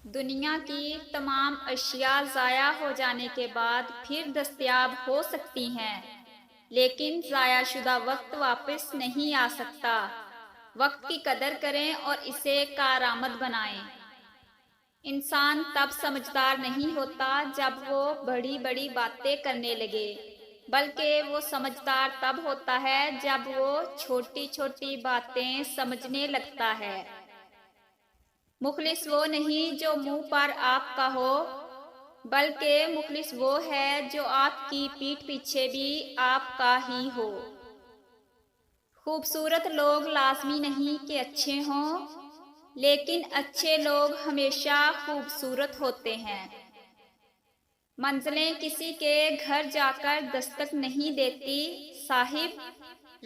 دنیا کی تمام اشیاء ضائع ہو جانے کے بعد پھر دستیاب ہو سکتی ہیں، لیکن ضائع شدہ وقت واپس نہیں آ سکتا۔ وقت کی قدر کریں اور اسے کارآمد بنائیں۔ انسان تب سمجھدار نہیں ہوتا جب وہ بڑی بڑی باتیں کرنے لگے، بلکہ وہ سمجھدار تب ہوتا ہے جب وہ چھوٹی چھوٹی باتیں سمجھنے لگتا ہے۔ مخلص وہ نہیں جو منہ پر آپ کا ہو، بلکہ مخلص وہ ہے جو آپ کی پیٹھ پیچھے بھی آپ کا ہی ہو۔ خوبصورت لوگ لازمی نہیں کہ اچھے ہوں، لیکن اچھے لوگ ہمیشہ خوبصورت ہوتے ہیں۔ منزلیں کسی کے گھر جا کر دستک نہیں دیتی صاحب،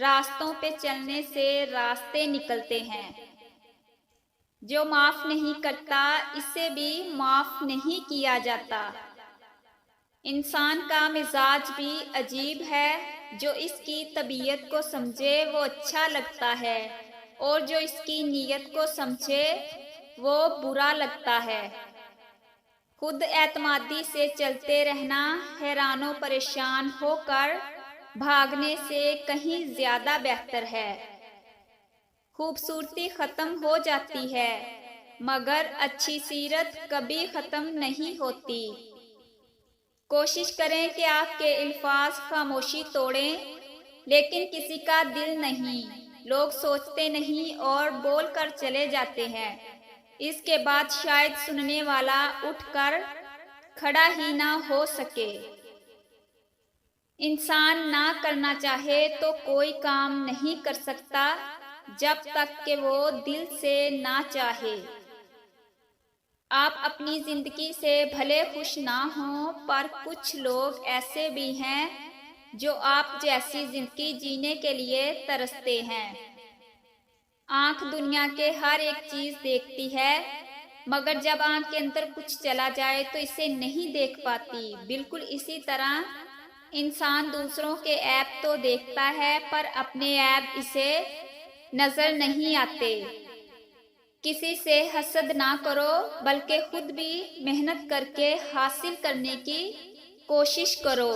راستوں پہ چلنے سے راستے نکلتے ہیں۔ جو معاف نہیں کرتا اسے بھی معاف نہیں کیا جاتا۔ انسان کا مزاج بھی عجیب ہے، جو اس کی طبیعت کو سمجھے وہ اچھا لگتا ہے، اور جو اس کی نیت کو سمجھے وہ برا لگتا ہے۔ خود اعتمادی سے چلتے رہنا حیران و پریشان ہو کر بھاگنے سے کہیں زیادہ بہتر ہے۔ خوبصورتی ختم ہو جاتی ہے، مگر اچھی سیرت کبھی ختم نہیں ہوتی۔ کوشش کریں کہ آپ کے الفاظ خاموشی توڑیں، لیکن کسی کا دل نہیں۔ لوگ سوچتے نہیں اور بول کر چلے جاتے ہیں، اس کے بعد شاید سننے والا اٹھ کر کھڑا ہی نہ ہو سکے۔ انسان نہ کرنا چاہے تو کوئی کام نہیں کر سکتا جب تک کہ وہ دل سے نہ چاہے۔ آپ اپنی زندگی سے بھلے خوش نہ ہوں، پر کچھ لوگ ایسے بھی ہیں جو آپ جیسی زندگی جینے کے لیے ترستے ہیں۔ آنکھ دنیا کے ہر ایک چیز دیکھتی ہے، مگر جب آنکھ کے اندر کچھ چلا جائے تو اسے نہیں دیکھ پاتی۔ بالکل اسی طرح انسان دوسروں کے عیب تو دیکھتا ہے، پر اپنے عیب اسے نظر نہیں آتے۔ کسی سے حسد نہ کرو، بلکہ خود بھی محنت کر کے حاصل کرنے کی کوشش کرو۔